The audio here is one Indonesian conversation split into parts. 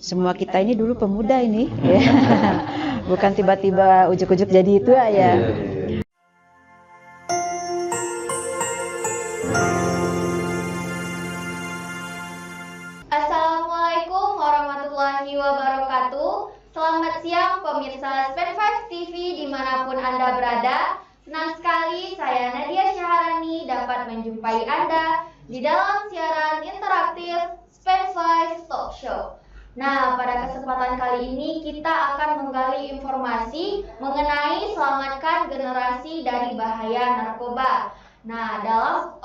semua kita ini dulu pemuda ini, ya. Bukan tiba-tiba ujuk-ujuk jadi tua ya. Assalamualaikum warahmatullahi wabarakatuh. Selamat siang pemirsa Span 5 TV dimanapun Anda berada. Senang sekali saya Nadia Syaharani dapat menjumpai Anda di dalam siaran interaktif Span 5 Talk Show. Nah, pada kesempatan kali ini kita akan menggali informasi mengenai selamatkan generasi dari bahaya narkoba. Nah, dalam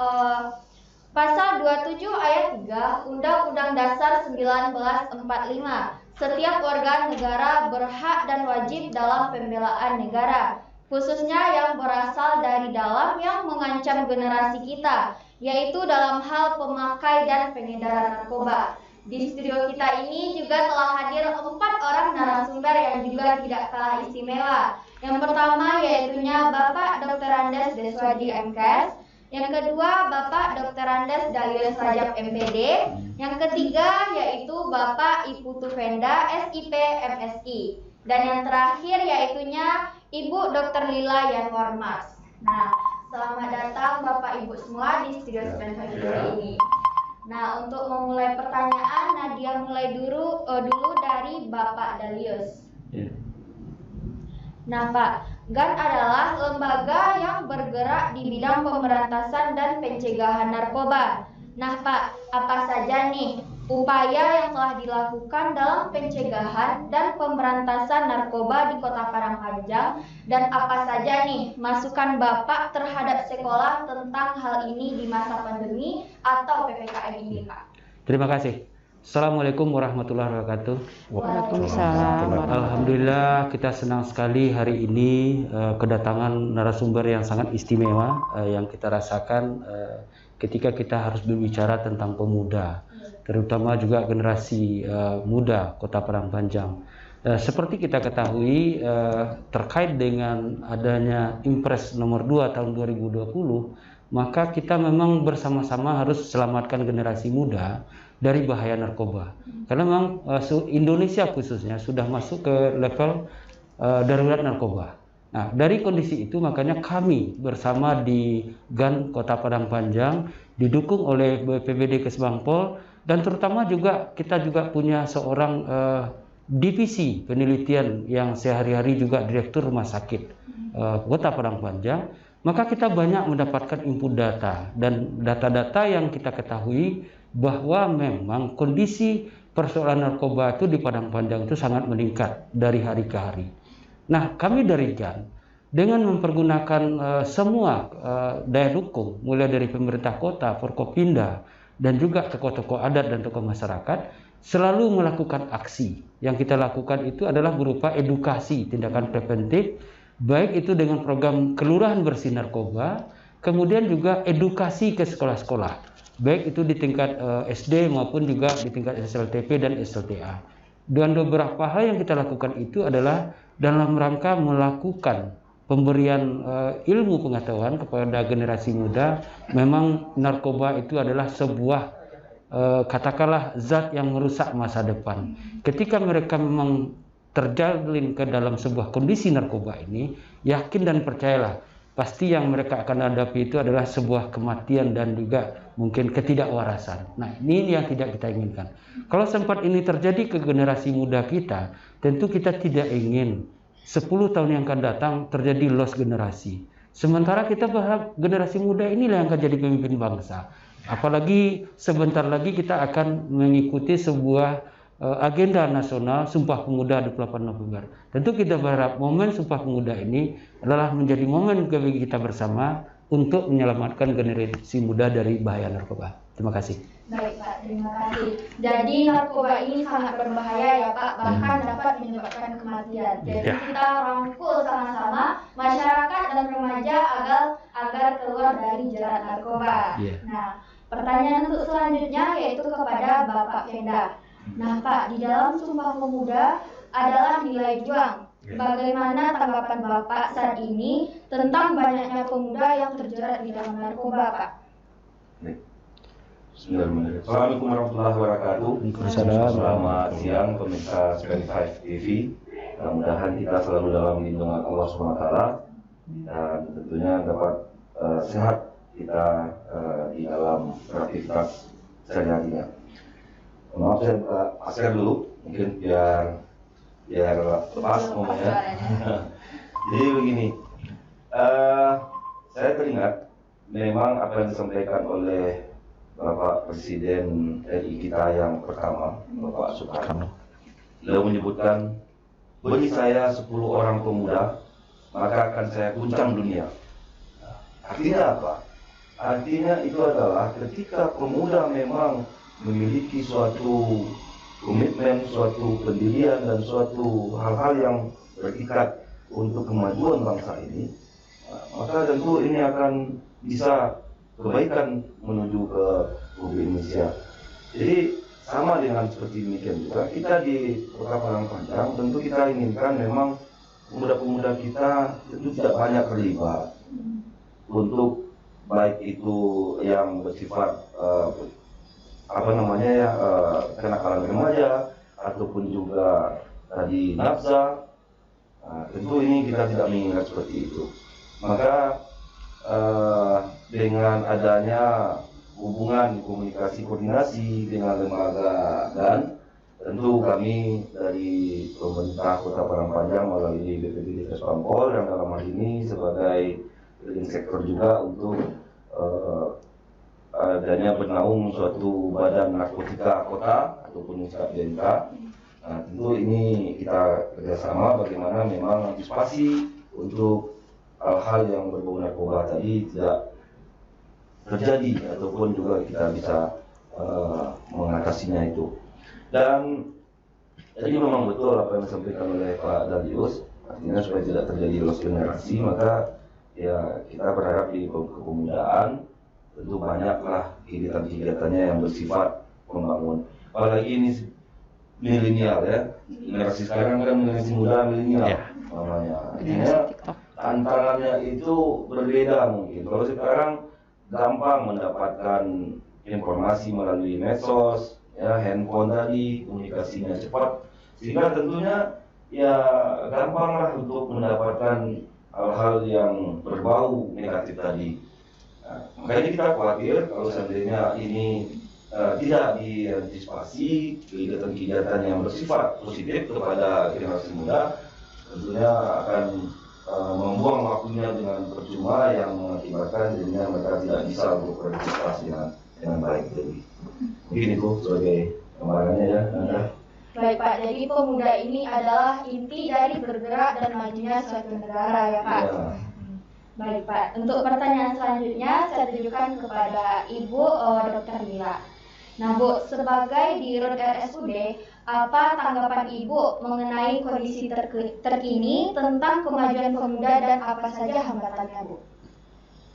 Pasal 27 ayat 3 Undang-Undang Dasar 1945, setiap warga negara berhak dan wajib dalam pembelaan negara, khususnya yang berasal dari dalam yang mengancam generasi kita, yaitu dalam hal pemakai dan pengedaran narkoba. Di studio kita ini juga telah hadir 4 orang narasumber yang juga tidak kalah istimewa. Yang pertama yaitunya Bapak Dr. Andes Deswadi MKes, yang kedua Bapak Dr. Andes Dalius Rajab MPD, yang ketiga yaitu Bapak Ibu Tufenda SIP MSI, dan yang terakhir yaitunya Ibu Dr. Lila Yanwarmas. Nah, selamat datang Bapak Ibu semua di studio Span 5 ini. Nah, untuk memulai pertanyaan, Nadia mulai dulu dari Bapak Dalius. Nah, Pak, GAN adalah lembaga yang bergerak di bidang pemberantasan dan pencegahan narkoba. Nah, Pak, apa saja nih upaya yang telah dilakukan dalam pencegahan dan pemberantasan narkoba di Kota Padang Panjang, dan apa saja nih masukan Bapak terhadap sekolah tentang hal ini di masa pandemi atau PPKM ini, Pak? Terima kasih. Assalamualaikum warahmatullahi wabarakatuh. Waalaikumsalam. Alhamdulillah, kita senang sekali hari ini kedatangan narasumber yang sangat istimewa yang kita rasakan ketika kita harus berbicara tentang pemuda, terutama juga generasi muda Kota Padang Panjang. Seperti kita ketahui, terkait dengan adanya Impres nomor 2 tahun 2020, maka kita memang bersama-sama harus selamatkan generasi muda dari bahaya narkoba. Karena memang Indonesia khususnya sudah masuk ke level darurat narkoba. Nah, dari kondisi itu makanya kami bersama di GAN Kota Padang Panjang didukung oleh BPBD Kesbangpol, dan terutama juga kita juga punya seorang divisi penelitian yang sehari-hari juga direktur rumah sakit Kota Padang Panjang. Maka kita banyak mendapatkan input data, dan data-data yang kita ketahui bahwa memang kondisi persoalan narkoba itu di Padang Panjang itu sangat meningkat dari hari ke hari. Nah, kami dari GAN dengan mempergunakan semua daya dukung, mulai dari pemerintah kota, Forkopimda, dan juga tokoh-tokoh adat dan tokoh masyarakat, selalu melakukan aksi. Yang kita lakukan itu adalah berupa edukasi, tindakan preventif, baik itu dengan program Kelurahan Bersih Narkoba, kemudian juga edukasi ke sekolah-sekolah, baik itu di tingkat SD maupun juga di tingkat SLTP dan SLTA. Dan beberapa hal yang kita lakukan itu adalah dalam rangka melakukan pemberian ilmu pengetahuan kepada generasi muda. Memang narkoba itu adalah sebuah katakanlah zat yang merusak masa depan. Ketika mereka memang terjalin ke dalam sebuah kondisi narkoba ini, yakin dan percayalah, pasti yang mereka akan hadapi itu adalah sebuah kematian dan juga mungkin ketidakwarasan. Nah, ini yang tidak kita inginkan. Kalau sempat ini terjadi ke generasi muda kita, tentu kita tidak ingin 10 tahun yang akan datang terjadi loss generasi. Sementara kita berharap generasi muda inilah yang akan jadi pemimpin bangsa. Apalagi sebentar lagi kita akan mengikuti sebuah agenda nasional Sumpah Pemuda 28 November. Tentu kita berharap momen Sumpah Pemuda ini adalah menjadi momen bagi kita bersama untuk menyelamatkan generasi muda dari bahaya narkoba. Terima kasih. Baik, Pak, terima kasih. Jadi narkoba ini sangat berbahaya ya, Pak, bahkan dapat menyebabkan kematian. Jadi kita rangkul sama-sama masyarakat dan remaja agar keluar dari jerat narkoba. Nah, pertanyaan untuk selanjutnya yaitu kepada Bapak Fenda. Nah, Pak, di dalam Sumpah Pemuda adalah nilai juang. Bagaimana tanggapan Bapak saat ini tentang banyaknya pemuda yang terjerat di dalam narkoba, Pak? Bismillahirrahmanirrahim. Assalamualaikum warahmatullahi wabarakatuh. Waalaikumsalam. Selamat siang pemirsa Span 5 TV. Mudah-mudahan kita selalu dalam lindungan Allah SWT dan tentunya dapat sehat kita di dalam beraktivitas sehari-harinya. Maaf saya buka masker dulu, mungkin biar lepas ngomongnya. Jadi begini, saya teringat memang apa yang disampaikan oleh Bapak Presiden RI kita yang pertama, Bapak Soekarno. Beliau menyebutkan, beri saya 10 orang pemuda, maka akan saya guncang dunia. Artinya apa? Artinya itu adalah ketika pemuda memang memiliki suatu komitmen, suatu pendirian, dan suatu hal-hal yang berikat untuk kemajuan bangsa ini, maka tentu ini akan bisa kebaikan menuju ke Republik Indonesia. Jadi sama dengan seperti demikian juga kita di Kota Padangpanjang, tentu kita inginkan memang pemuda-pemuda kita tentu tidak banyak terlibat untuk baik itu yang bersifat kenakalan remaja ataupun juga tadi nafsa. Tentu ini kita tidak mengingat seperti itu. Maka dengan adanya hubungan komunikasi koordinasi dengan lembaga dan tentu kami dari pemerintah Kota Padangpanjang melalui BPD Pampol yang dalam hal ini sebagai leading sektor juga untuk adanya bernaung suatu badan narkotika kota ataupun BNK. Tentu ini kita kerjasama bagaimana memang antisipasi untuk hal-hal yang berbau narkoba tadi tidak terjadi ataupun juga kita bisa mengatasinya itu. Dan tadi memang betul apa yang disampaikan oleh Pak Darius, artinya supaya tidak terjadi loss generasi, maka ya kita berharap di kepemudaan tentu banyaklah kegiatan-kegiatannya yang bersifat membangun. Apalagi ini milenial ya, generasi sekarang kan generasi muda milenial namanya. Artinya tantangannya itu berbeda mungkin. Kalau sekarang gampang mendapatkan informasi melalui medsos, ya handphone tadi, komunikasinya cepat, sehingga tentunya ya gampanglah untuk mendapatkan hal-hal yang berbau negatif tadi. Makanya kita khawatir kalau seandainya ini tidak diantisipasi kegiatan-kegiatan yang bersifat positif kepada generasi muda, tentunya akan membuang waktunya dengan percuma yang mengakibatkan jadinya mereka tidak bisa untuk beraktivitas dengan baik. Jadi mungkin itu sebagai gambarannya ya. Baik Pak, jadi pemuda ini adalah inti dari bergerak dan majunya suatu negara ya Pak. Ya. Baik Pak, untuk pertanyaan selanjutnya saya tujukan kepada Ibu Dr. Mila. Nah Bu, sebagai di Road RSUD, apa tanggapan Ibu mengenai kondisi terkini tentang kemajuan pemuda dan apa saja hambatannya Bu?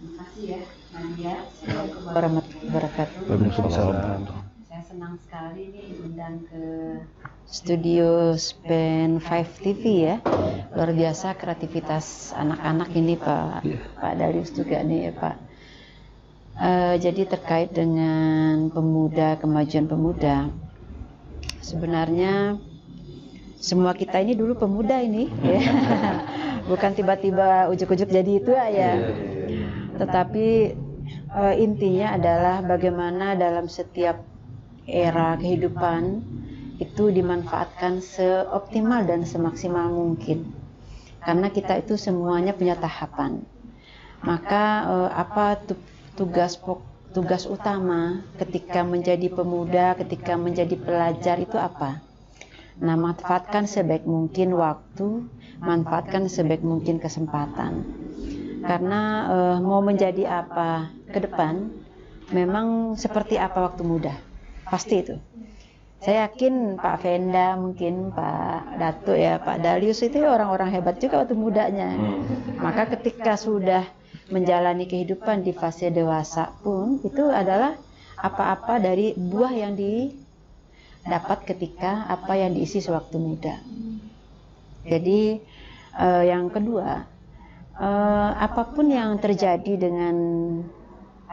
Terima kasih ya, Nadia. Assalamualaikum Warahmatullahi wabarakatuh. Saya senang sekali nih diundang ke Studio Span 5 TV ya. Luar biasa kreativitas anak-anak ini Pak Darius juga nih ya Pak. Jadi terkait dengan pemuda, kemajuan pemuda, sebenarnya semua kita ini dulu pemuda ini ya. Bukan tiba-tiba ujuk-ujuk jadi itu ya. Tetapi intinya adalah bagaimana dalam setiap era kehidupan itu dimanfaatkan seoptimal dan semaksimal mungkin. Karena kita itu semuanya punya tahapan. Maka apa tugas utama ketika menjadi pemuda, ketika menjadi pelajar itu apa? Nah, manfaatkan sebaik mungkin waktu, manfaatkan sebaik mungkin kesempatan. Karena mau menjadi apa ke depan, memang seperti apa waktu muda, pasti itu. Saya yakin Pak Venda, mungkin Pak Datuk ya, Pak Darius itu orang-orang hebat juga waktu mudanya. Maka ketika sudah menjalani kehidupan di fase dewasa pun itu adalah apa-apa dari buah yang didapat ketika apa yang diisi sewaktu muda. Jadi yang kedua, apapun yang terjadi dengan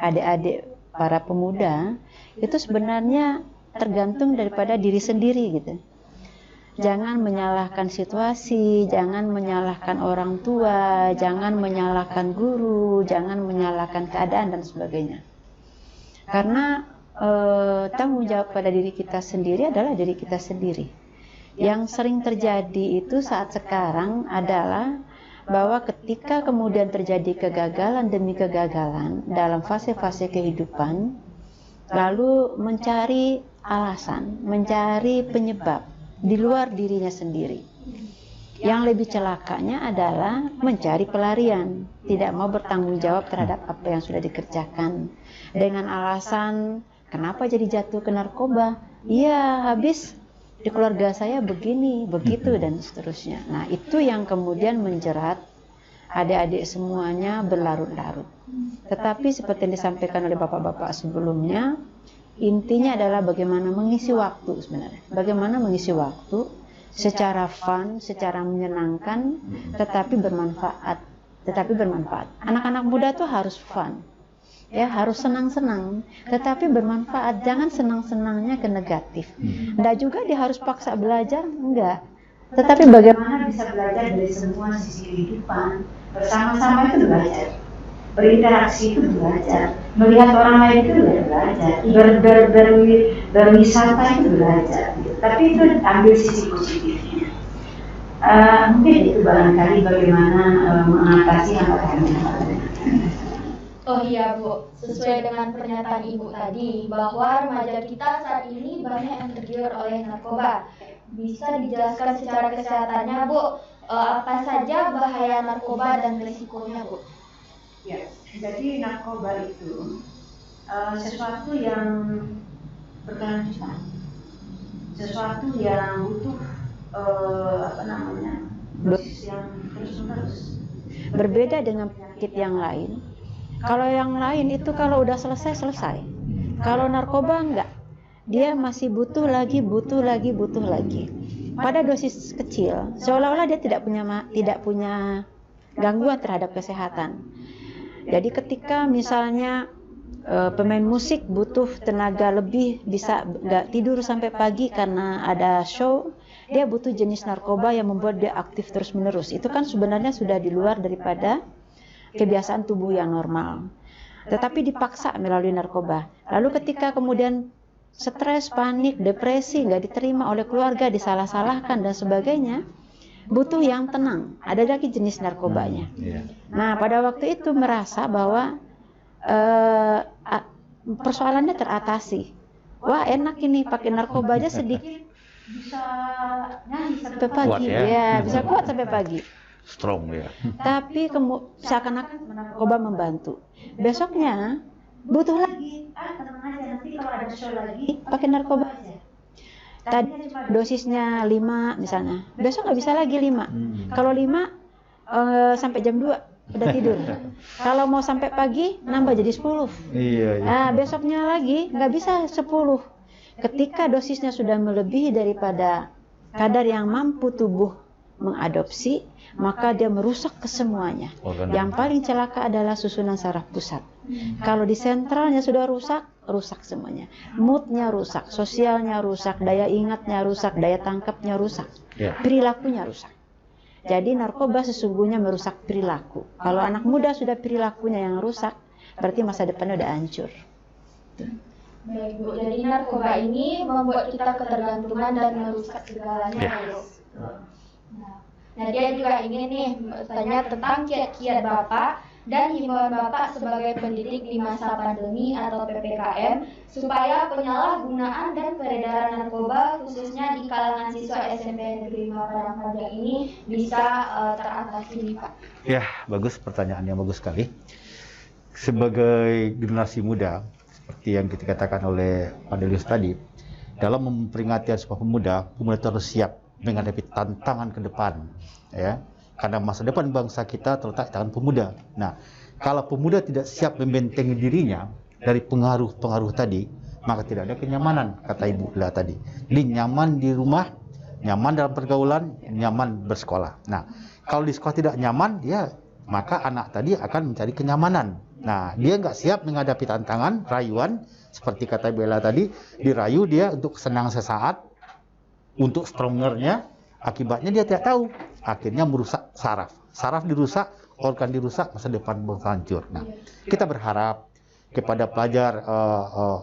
adik-adik para pemuda itu sebenarnya tergantung daripada diri sendiri gitu. Jangan menyalahkan situasi, jangan menyalahkan orang tua, jangan menyalahkan guru, jangan menyalahkan keadaan dan sebagainya. Karena tanggung jawab pada diri kita sendiri adalah diri kita sendiri. Yang sering terjadi itu saat sekarang adalah bahwa ketika kemudian terjadi kegagalan demi kegagalan dalam fase-fase kehidupan, lalu mencari alasan, mencari penyebab di luar dirinya sendiri. Yang lebih celakanya adalah mencari pelarian, tidak mau bertanggung jawab terhadap apa yang sudah dikerjakan dengan alasan kenapa jadi jatuh ke narkoba? Iya, habis di keluarga saya begini, begitu dan seterusnya. Nah, itu yang kemudian menjerat adik-adik semuanya berlarut-larut. Tetapi seperti yang disampaikan oleh bapak-bapak sebelumnya, intinya adalah bagaimana mengisi waktu sebenarnya. Bagaimana mengisi waktu secara fun, secara menyenangkan, tetapi bermanfaat. Anak-anak muda tuh harus fun. Ya, harus senang-senang, tetapi bermanfaat. Jangan senang-senangnya ke negatif. Enggak juga dia harus paksa belajar, enggak. Tetapi bagaimana bisa belajar dari semua sisi kehidupan. Bersama-sama itu belajar. Berinteraksi itu belajar. Melihat orang lain itu belajar. Berwisata itu belajar. Tapi itu ambil sisi positifnya. Mungkin itu barangkali bagaimana mengatasi hambatan. Oh iya Bu, sesuai dengan pernyataan Ibu tadi bahwa remaja kita saat ini banyak yang tergiur oleh narkoba. Bisa dijelaskan secara kesehatannya Bu, apa saja bahaya narkoba dan risikonya Bu? Ya, jadi narkoba itu sesuatu yang berkelanjutan, sesuatu yang butuh dosis yang terus-menerus. Berbeda dengan penyakit yang lain. Kalau yang lain itu kalau udah selesai. Kalau narkoba enggak. Dia masih butuh lagi. Pada dosis kecil, seolah-olah dia tidak punya gangguan terhadap kesehatan. Jadi ketika misalnya pemain musik butuh tenaga lebih, bisa enggak tidur sampai pagi karena ada show, dia butuh jenis narkoba yang membuat dia aktif terus-menerus. Itu kan sebenarnya sudah di luar daripada kebiasaan tubuh yang normal, tetapi dipaksa melalui narkoba. Lalu ketika kemudian stres, panik, depresi, nggak diterima oleh keluarga, disalah-salahkan dan sebagainya, butuh yang tenang. Ada lagi jenis narkobanya. Nah, pada waktu itu merasa bahwa persoalannya teratasi. Wah, enak ini pakai narkoba aja sedikit bisa nyanyi sampai pagi, bisa kuat sampai pagi. Strong ya. Tapi seakan-akan narkoba membantu. Besoknya butuh lagi. Tenang aja, nanti kalau ada show lagi pakai narkoba aja. Tadi dosisnya 5 misalnya, besok nggak bisa lagi 5. Kalau 5 sampai jam 2 udah tidur. Kalau mau sampai pagi nambah jadi 10. Iya. Nah, besoknya lagi nggak bisa 10. Ketika dosisnya sudah melebihi daripada kadar yang mampu tubuh mengadopsi, maka dia merusak kesemuanya. Yang paling celaka adalah susunan saraf pusat. Kalau di sentralnya sudah rusak semuanya. Moodnya rusak, sosialnya rusak, daya ingatnya rusak, daya tangkapnya rusak, perilakunya rusak. Jadi narkoba sesungguhnya merusak perilaku. Kalau anak muda sudah perilakunya yang rusak, berarti masa depannya udah hancur. Baik Bu, jadi narkoba ini membuat kita ketergantungan dan merusak segalanya. Nah, dia juga ingin nih tanya tentang kiat-kiat Bapak dan himbauan Bapak sebagai pendidik di masa pandemi atau PPKM supaya penyalahgunaan dan peredaran narkoba khususnya di kalangan siswa SMP Negeri 5 Padang Panjang ini bisa teratasi nih Pak. Ya, bagus, pertanyaan yang bagus sekali. Sebagai generasi muda, seperti yang kita katakan oleh Pak Delius tadi, dalam memperingati Sumpah Pemuda itu harus siap menghadapi tantangan ke depan, ya. Karena masa depan bangsa kita terletak di tangan pemuda. Nah, kalau pemuda tidak siap membentengi dirinya dari pengaruh-pengaruh tadi, maka tidak ada kenyamanan, kata Ibu Ila tadi. Jadi nyaman di rumah, nyaman dalam pergaulan, nyaman bersekolah. Nah, kalau di sekolah tidak nyaman, ya maka anak tadi akan mencari kenyamanan Nah, dia nggak siap menghadapi tantangan, rayuan, seperti kata Bella tadi, dirayu dia untuk senang sesaat, untuk strongernya, akibatnya dia tidak tahu. Akhirnya merusak saraf. Saraf dirusak, organ dirusak, masa depan hancur. Nah, kita berharap kepada pelajar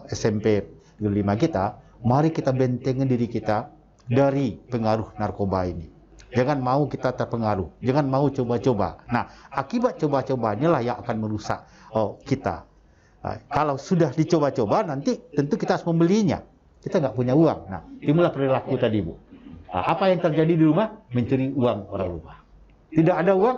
SMP 5 kita, mari kita bentengi diri kita dari pengaruh narkoba ini. Jangan mau kita terpengaruh, jangan mau coba-coba. Nah, akibat coba-cobanya lah yang akan merusak kita. Kalau sudah dicoba-coba, nanti tentu kita harus membelinya. Kita nggak punya uang. Nah, inilah perilaku tadi, Bu. Nah, apa yang terjadi di rumah? Mencuri uang orang rumah. Tidak ada uang,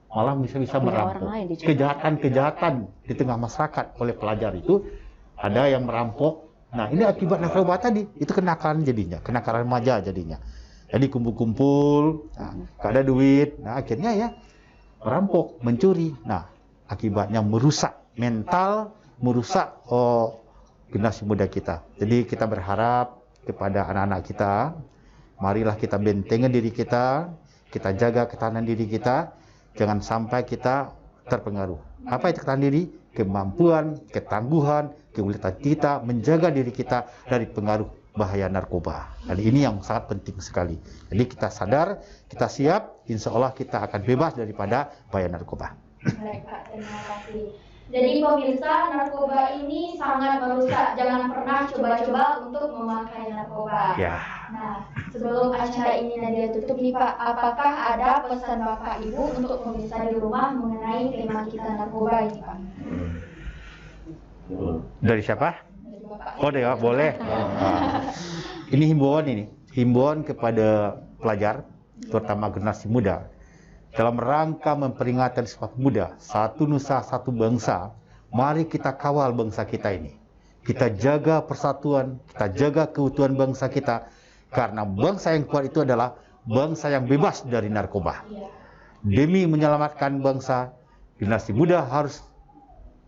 malah bisa-bisa merampok. Kejahatan-kejahatan di tengah masyarakat oleh pelajar itu, ada yang merampok. Nah, ini akibat narkoba tadi. Itu kenakalan jadinya, kenakalan remaja jadinya. Jadi kumpul-kumpul, nah, gak ada duit, nah akhirnya ya merampok, mencuri. Nah, akibatnya merusak mental, merusak generasi muda kita. Jadi kita berharap kepada anak-anak kita, marilah kita bentengi diri kita jaga ketahanan diri kita, jangan sampai kita terpengaruh. Apa itu ketahanan diri? Kemampuan, ketangguhan, keuletan kita menjaga diri kita dari pengaruh bahaya narkoba. Dan ini yang sangat penting sekali. Jadi kita sadar, kita siap, insya Allah kita akan bebas daripada bahaya narkoba. Baik Pak, terima kasih. Jadi pemirsa, narkoba ini sangat merusak. Jangan pernah coba-coba untuk memakai narkoba. Ya. Nah, sebelum acara ini Nadia tutup nih Pak, apakah ada pesan Bapak Ibu untuk pemirsa di rumah mengenai tema kita narkoba ini Pak? Dari siapa? Oh, ya, boleh. Ini himbauan kepada pelajar, terutama generasi muda, dalam rangka memperingati Sumpah Pemuda, satu nusa, satu bangsa. Mari kita kawal bangsa kita ini. Kita jaga persatuan, kita jaga keutuhan bangsa kita, karena bangsa yang kuat itu adalah bangsa yang bebas dari narkoba. Demi menyelamatkan bangsa, generasi muda harus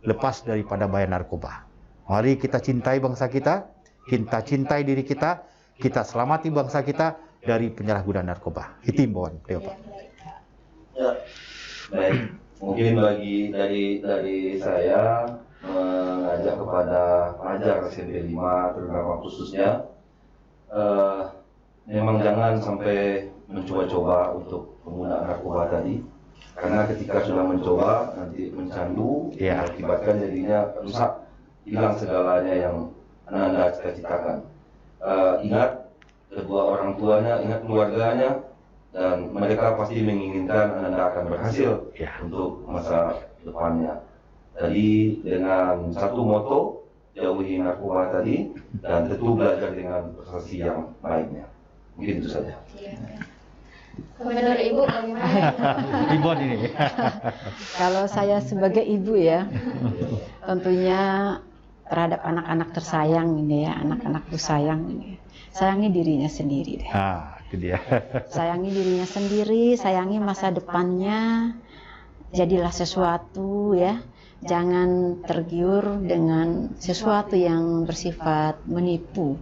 lepas daripada bahaya narkoba. Mari kita cintai bangsa kita cintai diri kita selamati bangsa kita dari penyalahgunaan narkoba. Itu himbauan, Pak. Ya, baik. Mungkin dari saya mengajak kepada pelajar SMP 5 terutama khususnya, memang jangan sampai mencoba-coba untuk penggunaan narkoba tadi, karena ketika sudah mencoba nanti mencandu, mengakibatkan jadinya rusak, hilang segalanya yang Anda cita-citakan. Ingat kedua orang tuanya, ingat keluarganya, dan mereka pasti menginginkan Anda akan berhasil untuk masa depannya. Jadi dengan satu moto, jauhi narkoba tadi, dan tentu belajar dengan prestasi yang lainnya. Mungkin itu saja. Menurut Ibu bagaimana? Ibu ini. Kalau saya sebagai ibu ya, tentunya terhadap anak-anak tersayang ini ya, anak-anakku sayang ini, sayangi dirinya sendiri deh. Itu dia. Sayangi dirinya sendiri, sayangi masa depannya, jadilah sesuatu ya, jangan tergiur dengan sesuatu yang bersifat menipu.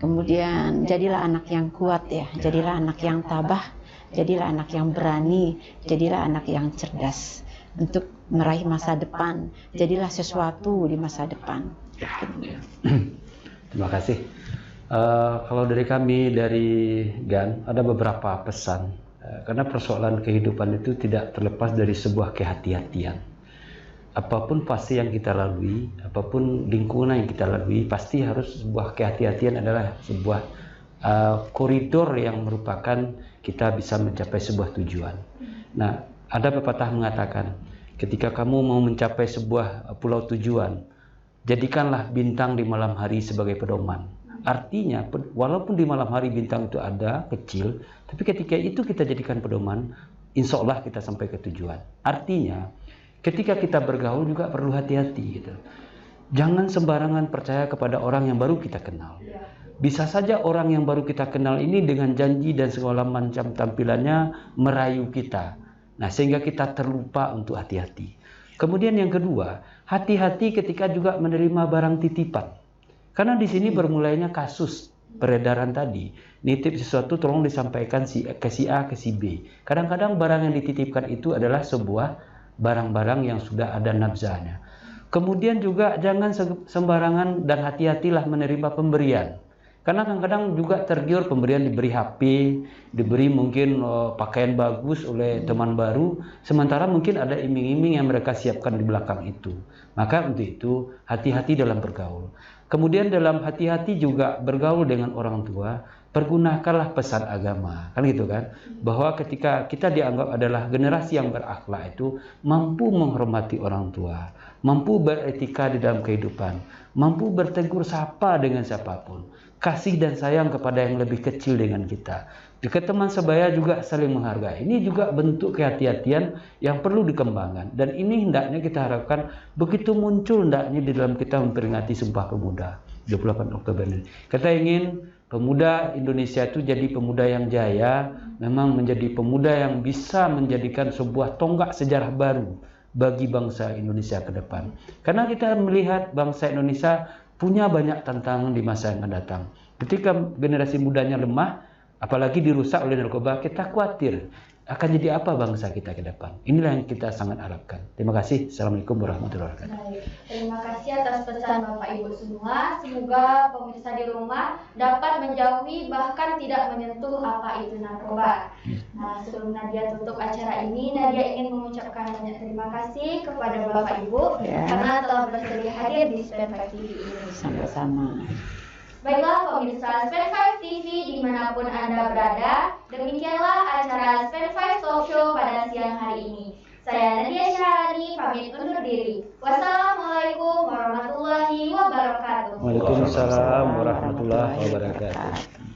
Kemudian jadilah anak yang kuat ya, jadilah anak yang tabah, jadilah anak yang berani, jadilah anak yang cerdas untuk meraih masa depan, jadilah sesuatu di masa depan. Terima kasih. Kalau dari kami dari GAN ada beberapa pesan, karena persoalan kehidupan itu tidak terlepas dari sebuah kehati-hatian. Apapun fase yang kita lalui, apapun lingkungan yang kita lalui, pasti harus sebuah kehati-hatian adalah sebuah koridor yang merupakan kita bisa mencapai sebuah tujuan. Nah, ada pepatah mengatakan, ketika kamu mau mencapai sebuah pulau tujuan, jadikanlah bintang di malam hari sebagai pedoman. Artinya, walaupun di malam hari bintang itu ada, kecil, tapi ketika itu kita jadikan pedoman, insya Allah kita sampai ke tujuan. Artinya, ketika kita bergaul juga perlu hati-hati gitu. Jangan sembarangan percaya kepada orang yang baru kita kenal. Bisa saja orang yang baru kita kenal ini dengan janji dan segala macam tampilannya merayu kita. Nah, sehingga kita terlupa untuk hati-hati. Kemudian yang kedua, hati-hati ketika juga menerima barang titipan. Karena di sini bermulainya kasus peredaran tadi. Nitip sesuatu tolong disampaikan ke si A ke si B. Kadang-kadang barang yang dititipkan itu adalah sebuah barang-barang yang sudah ada nabzahnya. Kemudian juga jangan sembarangan dan hati-hatilah menerima pemberian. Karena kadang-kadang juga tergiur pemberian, diberi HP, diberi mungkin pakaian bagus oleh teman baru, sementara mungkin ada iming-iming yang mereka siapkan di belakang itu. Maka untuk itu hati-hati dalam bergaul. Kemudian dalam hati-hati juga bergaul dengan orang tua, pergunakanlah pesan agama, kan gitu kan? Bahwa ketika kita dianggap adalah generasi yang berakhlak itu mampu menghormati orang tua, mampu beretika di dalam kehidupan, mampu bertegur sapa dengan siapapun, kasih dan sayang kepada yang lebih kecil dengan kita. Dekat teman sebaya juga saling menghargai. Ini juga bentuk kehati-hatian yang perlu dikembangkan. Dan ini hendaknya kita harapkan begitu muncul hendaknya di dalam kita memperingati Sumpah Pemuda 28 Oktober ini. Kita ingin pemuda Indonesia itu jadi pemuda yang jaya, memang menjadi pemuda yang bisa menjadikan sebuah tonggak sejarah baru bagi bangsa Indonesia ke depan. Karena kita melihat bangsa Indonesia punya banyak tantangan di masa yang akan datang. Ketika generasi mudanya lemah, apalagi dirusak oleh narkoba, kita khawatir akan jadi apa bangsa kita ke depan. Inilah yang kita sangat harapkan. Terima kasih. Assalamualaikum warahmatullahi wabarakatuh. Baik, terima kasih atas pesan Bapak Ibu semua. Semoga pemirsa di rumah dapat menjauhi bahkan tidak menyentuh apa itu narkoba. Nah, sebelum Nadia tutup acara ini, Nadia ingin mengucapkan banyak terima kasih kepada Bapak Ibu karena telah bersedia hadir di Span 5 TV ini. Sama-sama. Baiklah pemirsa Span 5 TV dimanapun Anda berada, demikianlah acara Span 5 Talk Show pada siang hari ini. Saya Nadia Syahrani pamit undur diri. Wassalamualaikum warahmatullahi wabarakatuh. Waalaikumsalam warahmatullahi wabarakatuh.